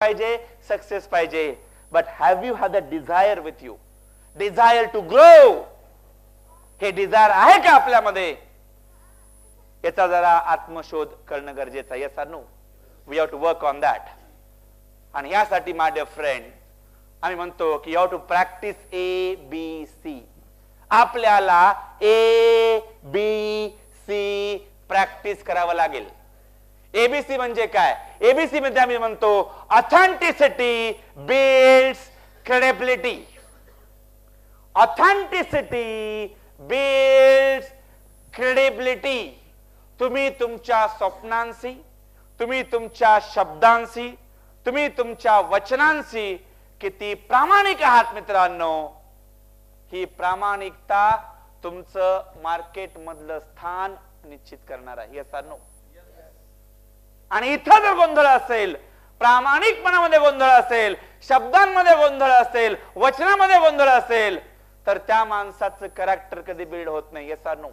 पाहिजे, सक्सेस पाहिजे. But have you had the desire with you, desire to grow? हे desire आहे का आपल्यामध्ये? याचा जरा आत्मशोध करणं गरजेचं आहे. Yes or no? We have to work on that. आणि यासाठी माय डिअर फ्रेंड, आम्ही म्हणतो की you have to practise ABC. आपल्याला ABC प्रॅक्टिस करावं लागेल. ABC म्हणजे काय? ABC मध्ये आम्ही म्हणतो authenticity builds credibility. Authenticity builds credibility. तुम्ही तुमच्या स्वप्नांशी, तुम्ही तुमच्या शब्दांशी, तुम्ही तुमच्या वचनांशी किती प्रामाणिक आहात मित्रांनो, ही प्रामाणिकता तुमचं मार्केट मधलं स्थान निश्चित करणार आहे. Yes or no? आणि इथं जर गोंधळ असेल, प्रामाणिकपणामध्ये गोंधळ असेल, शब्दांमध्ये गोंधळ असेल, वचनामध्ये गोंधळ असेल, तर त्या माणसाचं कॅरेक्टर कधी बिल्ड होत नाही. Yes or no?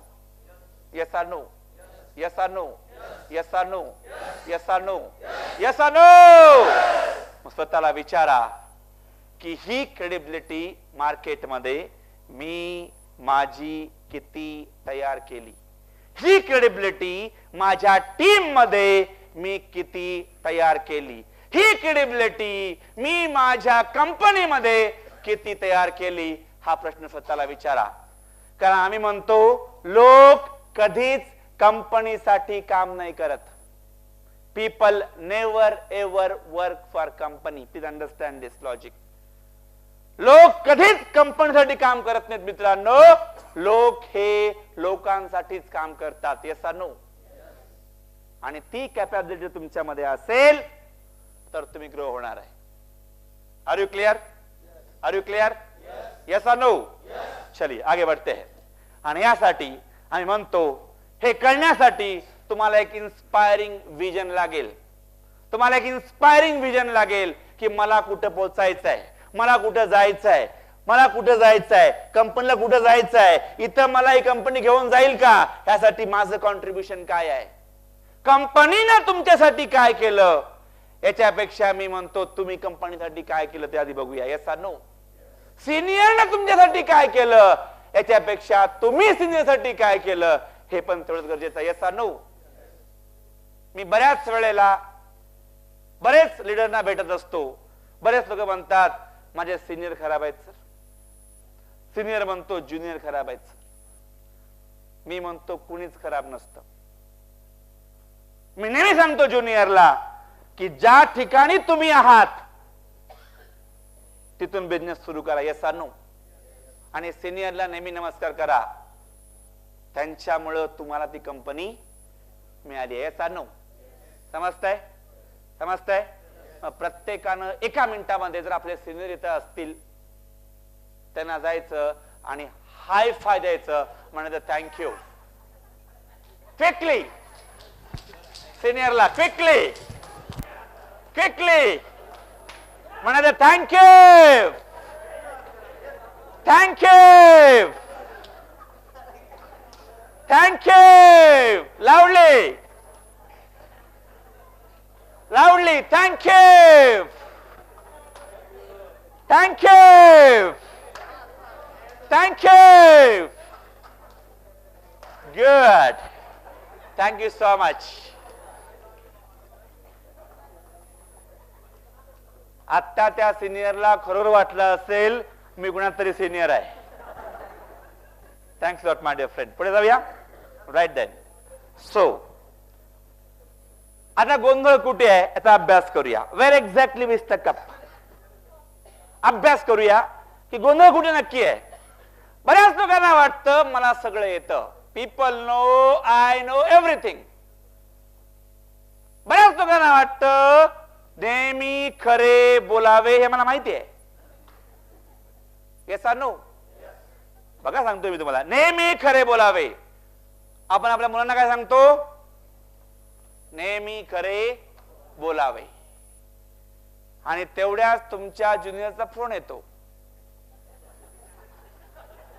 Yes or no? Yes or no? Yes or no? Yes or no? Yes or no? स्वतःला विचारा की ही क्रेडिबिलिटी मार्केटमध्ये मी माझी किती तयार केली, ही क्रेडिबिलिटी माझ्या टीम मध्ये मी किती तयार केली, ही क्रेडिबिलिटी मी माझ्या कंपनीमध्ये किती तयार केली, हा प्रश्न स्वतःला विचारा. कारण आम्ही म्हणतो लोक कधीच कंपनीसाठी काम नाही करत. People never ever work for company. Please understand this logic. लोक कधीच कंपनीसाठी काम करत नाहीत मित्रांनो. लोक हे लोकांसाठीच काम करतात. Yes or no? आणि ती कॅपॅबिलिटी तुमच्यामध्ये असेल तर तुम्ही ग्रो होणार आहे. Are you clear? Are you clear? Yes or no? चलिए आगे बढ़ते हैं. आणि यासाठी आम्ही म्हणतो हे करण्यासाठी तुम्हाला एक इन्स्पायरिंग विजन लागेल. तुम्हाला एक इन्स्पायरिंग विजन लागेल की मला कुठं पोहोचायचं आहे, मला कुठं जायचं आहे, मला कुठं जायचं आहे, कंपनीला कुठं जायचं आहे, इथं मला ही कंपनी घेऊन जाईल का, यासाठी माझं कॉन्ट्रीब्युशन काय आहे, कंपनीनं तुमच्यासाठी काय केलं, याच्यापेक्षा मी म्हणतो तुम्ही कंपनीसाठी काय केलं ते आधी बघूया. Yes or no? सिनियरनं तुमच्यासाठी काय केलं याच्यापेक्षा तुम्ही सिनियरसाठी काय केलं हे पण तेवढंच गरजेचं आहे. Yes or no? मी बऱ्याच वेळेला बरेच लीडरना भेटत असतो. बरेच लोक म्हणतात माझे सिनियर खराब आहेत सर. सिनियर म्हणतो ज्युनियर खराब आहेत सर. मी म्हणतो कुणीच खराब नसतं. मी नेहमी सांगतो ज्युनियरला की ज्या ठिकाणी तुम्ही आहात तिथून बिझनेस सुरू करा. Yes or no? आणि सिनियरला नेहमी नमस्कार करा. त्यांच्यामुळे तुम्हाला ती कंपनी मिळाली. Yes or no? समजताय? समजताय? प्रत्येकानं एका मिनिटामध्ये जर आपले सिनियर इथं असतील त्यांना जायचं आणि हाय फाय द्यायचं, म्हणायचं थँक्यू. क्विकली सिनियरला क्विकली क्विकली म्हणायचं thank you thank you thank you. लाऊडली loudly, thank you, thank you, thank you, good, thank you so much. आता त्या सिनियरला खरोखर वाटलं असेल मी कुणातरी सिनियर आहे. Thanks lot my dear friend. पुढे जाऊया. Right then. सो आता गोंधळ कुठे आहे याचा अभ्यास करूया. वेर एक्झॅक्टली वी स्टक अप. अभ्यास करूया की गोंधळ कुठे नक्की आहे. बऱ्याच लोकांना वाटतं मला सगळं येतं. People know I know everything. बऱ्याच लोकांना वाटतं नेहमी खरे बोलावे हे मला माहिती आहे. Yes or no? बघा सांगतो मी तुम्हाला, नेहमी खरे बोलावे. आपण आपल्या मुलांना काय सांगतो? नेहमी खरे बोलावे. आणि तेवढ्याच तुमच्या ज्युनियरचा फोन येतो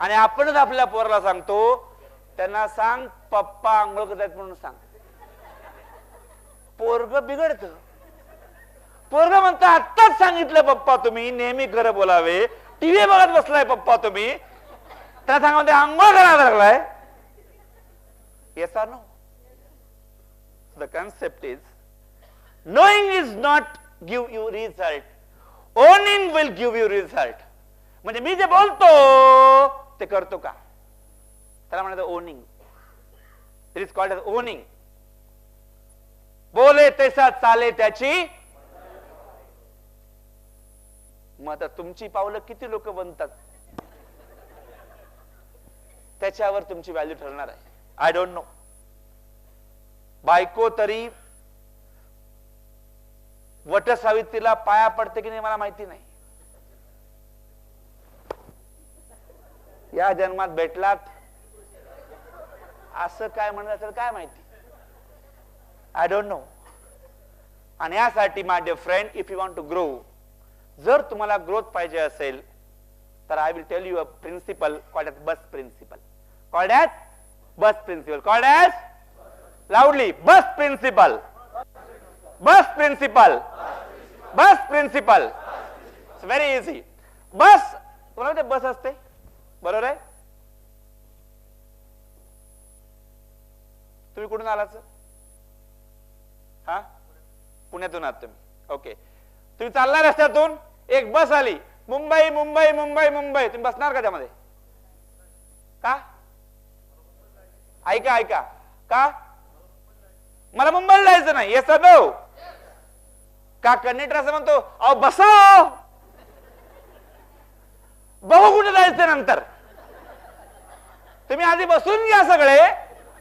आणि आपणच आपल्या पोराला सांगतो त्यांना सांग पप्पा आंघोळ करतात म्हणून सांग. पोरग बिघडतं. पोरग म्हणतं आत्ताच सांगितलं पप्पा तुम्ही नेहमी खरं बोलावे, टीव्ही बघत बसलाय पप्पा तुम्ही, त्या सांगा आंघोळ करायला लागलाय. Yes or no? The concept is knowing is not give you result, owning will give you result. म्हणजे मी जे बोलतो ते करतो का, त्याला म्हणतात owning. It is called as owning. बोले तैसा चाले त्याची. मग आता तुमची पावलं किती लोक बनतात त्याच्यावर तुमची व्हॅल्यू ठरणार आहे. I don't no. बायको तरी वटसावित्रीला पाया पडते की नाही मला माहिती नाही. या जन्मात भेटलात असं काय म्हणलं तर काय माहिती. I don't know. आणि यासाठी my dear friend, if you want to grow, जर तुम्हाला ग्रोथ पाहिजे असेल तर I will tell you a principle called as bus principle. Called as bus principle. Called as loudly bus principle. Bus principle. Bus principle. It's very easy. Bus तुम्हाला ते बस असते बरोबर आहे. तुम्ही कुठून आलाच? हा, पुण्यातून आहात तुम्ही. ओके. तुम्ही चालला रस्त्यातून, एक बस आली, मुंबई मुंबई मुंबई मुंबई, तुम्ही बसणार का त्यामध्ये? का? ऐका ऐका, का मला मुंबईला जायचं नाही? Yes no? का कंडक्टर असं म्हणतो अहो बसव, बघू कुठे जायचं नंतर, तुम्ही आधी बसून घ्या सगळे,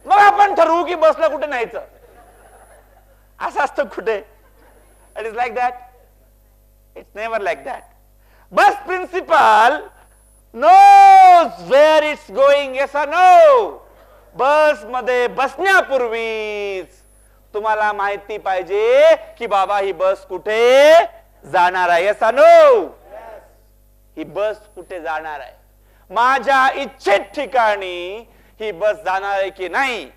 मग आपण ठरवू की बसला कुठे न्यायचं. असं असतं कुठे? It is like that. It's never like that. Bus principle knows where it's going. Yes or no? Bus मध्ये बसण्यापूर्वीच तुम्हाला माहिती पाहिजे की बाबा ही बस कुठे जाणार आहे. Yes or no? ही बस कुठे जाणार आहे, माझ्या इच्छित ठिकाणी ही बस जाणार आहे की नाही,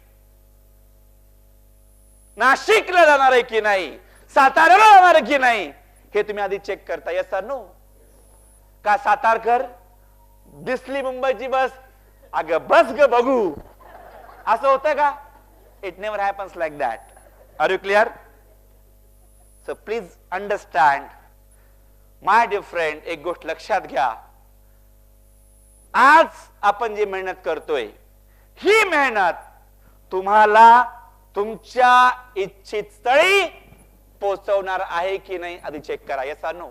नाशिकला जाणार आहे की नाही, साताऱ्याला जाणार आहे की नाही, हे तुम्ही आधी चेक करता. Yes or no? का सातारकर दिसली मुंबईची बस, अगं बस ग बघू, असं होतं का? It never happens like that. Are you clear? So please understand my dear friend. एक गोष्ट लक्षात घ्या, आज आपण जी मेहनत करतोय ही मेहनत तुम्हाला तुमच्या इच्छित स्थळी पोहोचवणार आहे की नाही आधी चेक करा. Yes or no?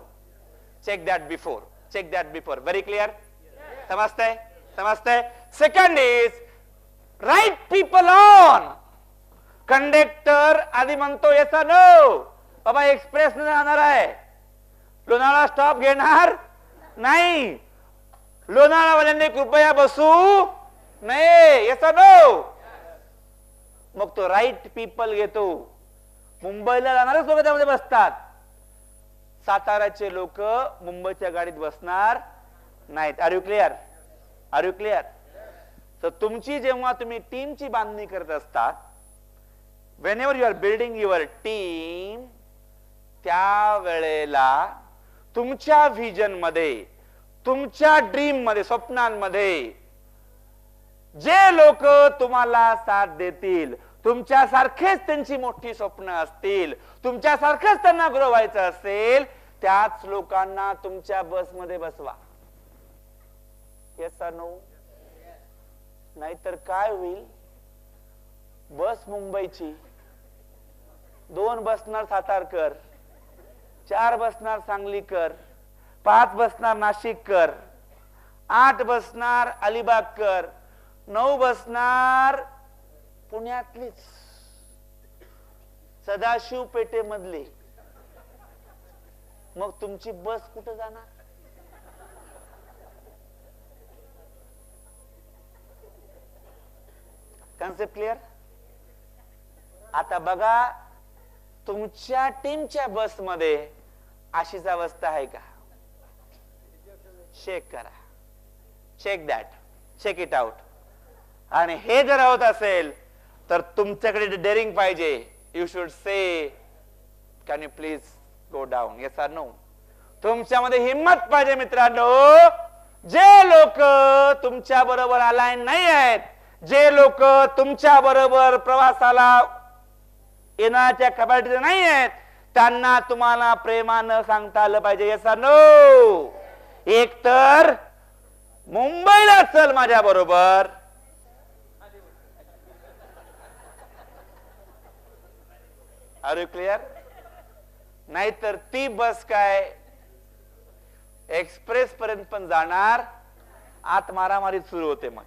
Check that before. Check that before. Very clear? समजतंय? समजतंय? Second is right people on. Conductor आधी म्हणतो येस ऑर नो? बाबा एक्सप्रेस जाणार आहे, लोणावळा स्टॉप घेणार नाही, लोणावळावाल्यांनी कृपया बसू नये. Yes or no? मग तो राईट पीपल घेतो. मुंबईला जाणारच लोक त्यामध्ये बसतात. साताऱ्याचे लोक मुंबईच्या गाडीत बसणार नाहीत. Are you clear? Are you clear? तर तुमची जेव्हा तुम्ही टीमची बांधणी करत असता, whenever you are building your team, त्या वेळेला तुमच्या व्हिजन मध्ये, तुमच्या ड्रीम मध्ये, स्वप्नांमध्ये जे लोक तुम्हाला साथ देतील, तुमच्यासारखेच त्यांची मोठी स्वप्न असतील, तुमच्यासारखंच त्यांना ग्रो व्हायचं असेल, त्याच लोकांना तुमच्या बसमध्ये बसवा. Yes or no? नाहीतर काय होईल? बस मुंबईची, 2 बसणार सातारकर, 4 बसणार सांगलीकर, 5 बसणार नाशिककर, 8 बसणार अलिबागकर, 9 बसणार पुण्यातलीच सदाशिव पेठेमधली. मग तुमची बस कुठे जाणार? Concept clear? आता बघा, तुमच्या टीमच्या बसमध्ये अशीच अवस्था आहे का? चेक करा. Check that. Check it out. आणि हे जर होत असेल तर तुमच्याकडे डेअरिंग पाहिजे. You should say, can you please go down. Yes or no? तुमच्यामध्ये हिम्मत पाहिजे मित्रांनो. जे लोक तुमच्या बरोबर अलाइन नाही आहेत, जे लोक तुमच्या बरोबर प्रवासाला येण्याच्या कॅपॅसिटी नाही आहेत, त्यांना तुम्हाला प्रेमानं सांगता आलं पाहिजे. Yes or no? एक तर मुंबईला चल माझ्या बरोबर, आर यू क्लिअर? नाहीतर ती बस काय एक्सप्रेस पर्यंत पण जाणार, आत मारामारी सुरू होते मग.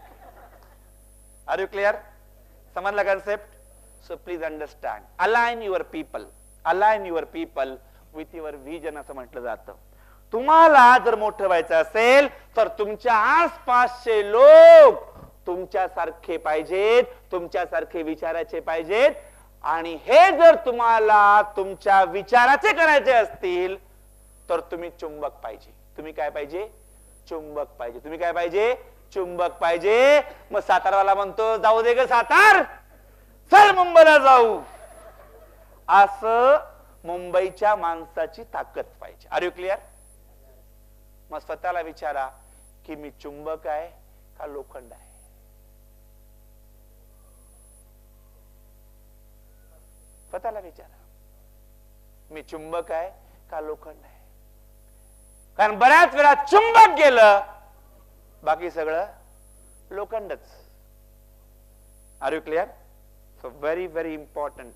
Are you clear? समजला concept? So please understand. Align your people, align your people with your vision असं म्हटलं जातं. तुम्हाला जर मोठं व्हायचं असेल तर तुमच्या आसपासचे लोक तुमच्यासारखे पाहिजेत, तुमच्यासारखे विचाराचे पाहिजेत. आणि हे जर तुम्हाला तुमच्या विचाराचे करायचे असतील तर तुम्ही चुंबक पाहिजे. तुम्ही काय पाहिजे? चुंबक पाहिजे. तुम्ही काय पाहिजे? चुंबक पाहिजे. मग सातारवाला म्हणतो जाऊ दे ग सातार, चल मुंबईला जाऊ. असं मुंबईच्या माणसाची ताकद पाहिजे. Are you clear? मग स्वतःला विचारा की मी चुंबक आहे का लोखंड आहे? स्वतःला विचारा, मी चुंबक आहे का लोखंड आहे? कारण बऱ्याच वेळा चुंबक गेलं, बाकी सगळं लोखंडच. Are you clear? So very very important,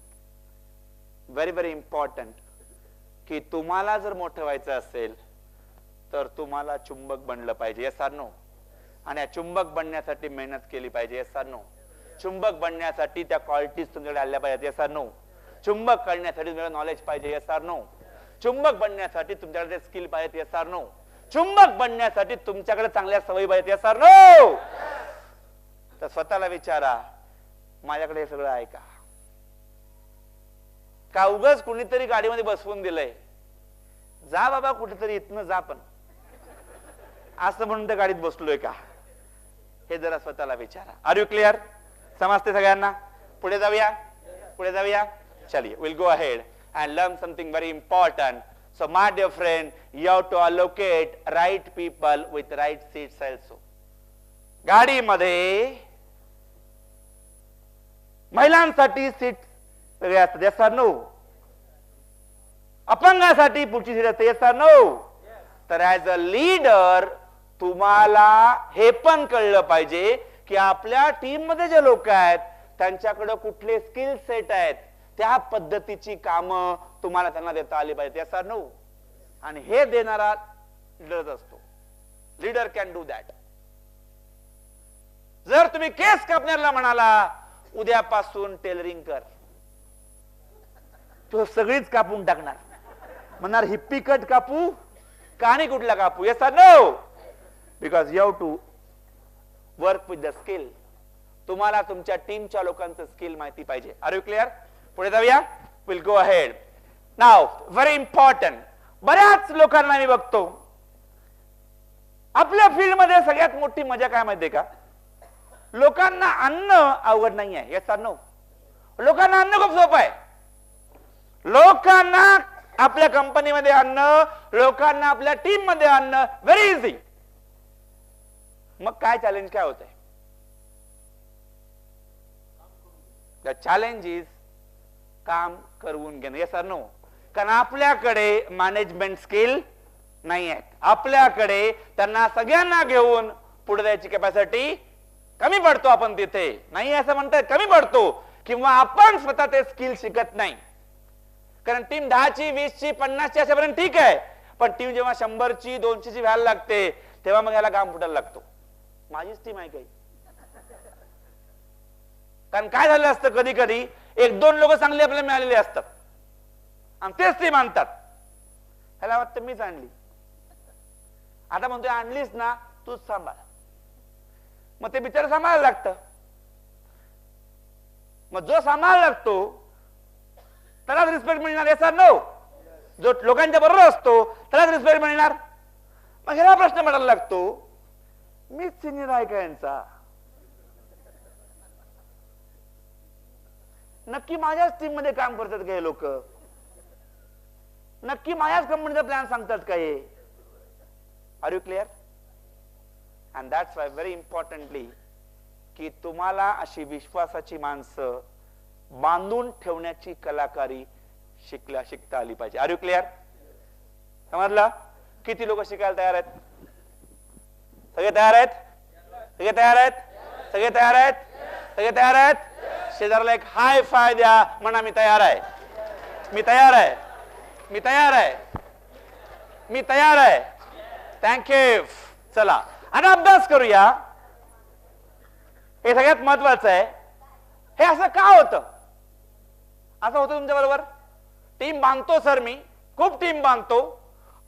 very very important की तुम्हाला जर मोठं व्हायचं असेल तर तुम्हाला चुंबक बनलं पाहिजे. Yes or no? आणि या चुंबक बनण्यासाठी मेहनत केली पाहिजे. Yes or no? चुंबक बनण्यासाठी त्या क्वालिटीज तुमच्याकडे आल्या पाहिजेत. Yes or no? चुंबक करण्यासाठी तुम्हाला नॉलेज पाहिजे. Yes or no? चुंबक बनण्यासाठी तुमच्याकडे स्किल पाहिजे. Yes or no? चुंबक बनण्यासाठी तुमच्याकडे चांगल्या सवयी पाहिजेत. Yes or no? तर स्वतःला विचारा, माझ्याकडे हे सगळं आहे का? का उगाच कुणीतरी गाडीमध्ये बसवून दिलंय, जा बाबा कुठेतरी इथनं जा, पण असं म्हणून त्या गाडीत बसलोय का? हे जरा स्वतःला विचारा. Are you clear? समजते सगळ्यांना? पुढे जाऊया, पुढे जाऊया. चलिए, we'll go ahead and learn something very important. So my dear friend, you have to allocate right people with right seats also. गाडीमध्ये महिलांसाठी सीट वेगळे असतात. Yes or no? अपंगासाठी पुढची सीट असते. Yes or no? तर ऍज अ लीडर तुम्हाला हे पण कळलं पाहिजे की आपल्या टीम मध्ये जे लोक आहेत त्यांच्याकडे कुठले स्किल सेट आहेत, त्या पद्धतीची कामं तुम्हाला त्यांना देता आली पाहिजे. Yes or no? आणि हे देणारा लीडरच असतो. Leader can do that. जर तुम्ही केस कापण्याला म्हणाला उद्यापासून टेलरिंग कर, तो सगळीच कापून टाकणार, म्हणणार हिप्पी कट कापू का आणि कुठला कापू? Yes or no? Because you have to work with the skill. तुम्हाला तुमच्या टीमच्या लोकांचं स्किल माहिती पाहिजे. Are you clear? पुढे जाऊया. Will go ahead now. Very important. बऱ्याच लोकांना मी बघतो, आपल्या फील्ड मध्ये सगळ्यात मोठी मजा काय माहितीये का? लोकांना अन्न अवघड नाही आहे. Yes or no? लोकांना अन्न खूप सोपं आहे. लोकांना आपल्या कंपनीमध्ये अन्न, लोकांना आपल्या टीम मध्ये अन्न व्हेरी इझी. मग काय चॅलेंज काय होतंय? द चॅलेंज इज काम करून घेणं. Yes or no? कारण आपल्याकडे मॅनेजमेंट स्किल नाही आहेत. आपल्याकडे त्यांना सगळ्यांना घेऊन पुढे जायची कॅपॅसिटी कमी पडतो. आपण तिथे नाही असं म्हणताय, कमी पडतो, किंवा आपण स्वतः ते स्किल शिकत नाही. कारण टीम 10ची 20ची 50ची अशापर्यंत ठीक आहे, पण टीम जेव्हा 100ची 200ची व्हायला लागते तेव्हा मग याला काम फुटायला लागतो. माझीच टीम आहे काही. कारण काय झालं असतं, कधी कधी 1-2 लोक चांगले आपल्याला मिळालेले असतात आणि तेच टीम आणतात. ह्याला वाटतं मीच आणली. आता म्हणतोय आणलीस ना तूच सांभाळ. मग ते बिचार सांभाळायला लागतं. मग जो सांभाळायला लागतो त्यालाच रिस्पेक्ट मिळणार. Yes or no? जो लोकांच्या बरोबर असतो त्यालाच रिस्पेक्ट मिळणार. मग ह्याला प्रश्न पडायला लागतो, मीच सिनियर आहे का यांचा? नक्की माझ्याच टीम मध्ये काम करतात का हे लोक? नक्की माझ्याच कंपनीचा प्लॅन सांगतात का हे? Are you clear? And that's why very importantly की तुम्हाला अशी विश्वासाची माणसं बांधून ठेवण्याची कलाकारी शिकता आली पाहिजे. Are you clear? समजलं? किती लोक शिकायला तयार आहेत? सगळे तयार आहेत? सगळे तयार आहेत? सगळे तयार आहेत? सगळे तयार आहेत? शेजारला एक हाय फाय द्या, म्हणा मी तयार आहे, मी तयार आहे, मी तयार आहे, मी तयार आहे. थँक्यू. चला आता अभ्यास करूया. हे सगळ्यात महत्वाचं आहे. हे असं का होतं? असं होतं तुमच्या बरोबर? टीम बांधतो सर, मी खूप टीम बांधतो,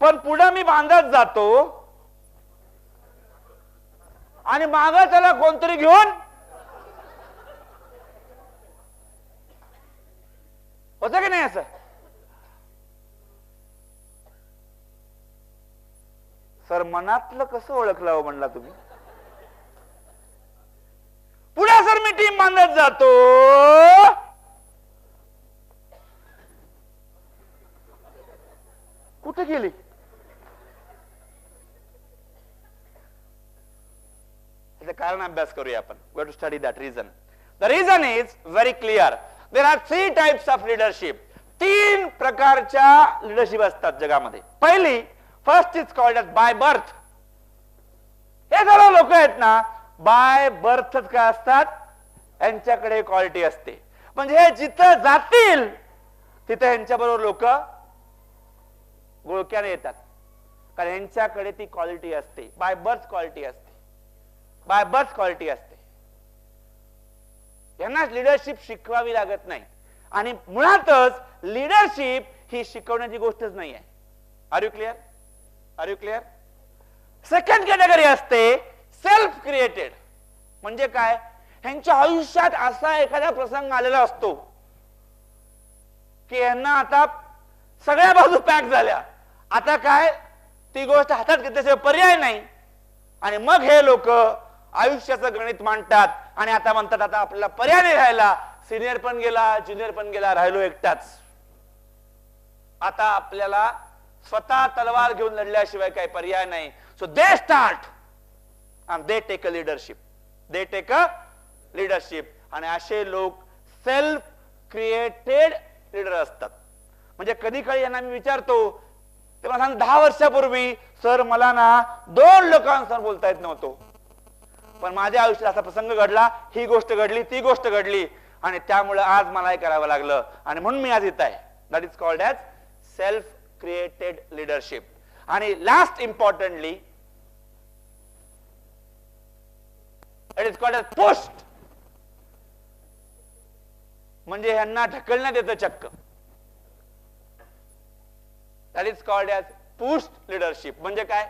पण पुढे मी बांधत जातो आणि माग त्याला कोणतरी घेऊन होतं की नाही? असं सर मनातलं कसं ओळखलं हो म्हणला तुम्ही? पुढे सर मी टीम बांधत जातो, कुठे गेली? कारण अभ्यास करूया आपण. We have to study that reason. The reason is very clear. There are 3 types of leadership. 3 प्रकारच्या लिडरशिप असतात जगामध्ये. पहिली, first is called as by birth. हे सर्व लोक आहेत ना, बाय बर्थच काय असतात, यांच्याकडे क्वालिटी असते. म्हणजे हे जिथं जातील तिथे यांच्या बरोबर लोक गोळक्याने येतात, कारण यांच्याकडे ती क्वालिटी असते. बाय बर्थ क्वालिटी असते, बाय बर्थ क्वालिटी असते. यांना लिडरशिप शिकवावी लागत नाही. आणि मुळातच लिडरशिप ही शिकवण्याची गोष्टच नाही आहे. Are you clear? Are you clear? Second category असते सेल्फ क्रिएटेड. म्हणजे काय? ह्यांच्या आयुष्यात असा एखादा प्रसंग आलेला असतो की यांना आता सगळ्या बाजू पॅक झाल्या, आता काय ती गोष्ट हातात घेतल्याशिवाय पर्याय नाही. आणि मग हे लोक आयुष्याचं गणित मांडतात आणि आता म्हणतात आता आपल्याला पर्याय नाही राहिला, सिनियर पण गेला, ज्युनियर पण गेला, राहिलो एकटाच. आता आपल्याला स्वतः तलवार घेऊन लढल्याशिवाय काही पर्याय नाही. So they start and they take a leadership. They take a leadership. आणि असे लोक सेल्फ क्रिएटेड लीडर असतात. म्हणजे कधी काळी यांना मी विचारतो, तेव्हा सांग 10 वर्षापूर्वी सर मला ना 2 लोकांसमोर बोलता येत नव्हतं, पण माझ्या आयुष्यात असा प्रसंग घडला, ही गोष्ट घडली, ती गोष्ट घडली, आणि त्यामुळे आज मला हे करावं लागलं आणि म्हणून मी आज इथं आहे. That is called as self created leadership. आणि last importantly it is called as post. म्हणजे ह्यांना ढकलण्यात येतं चक्क. That is called as post leadership. म्हणजे काय?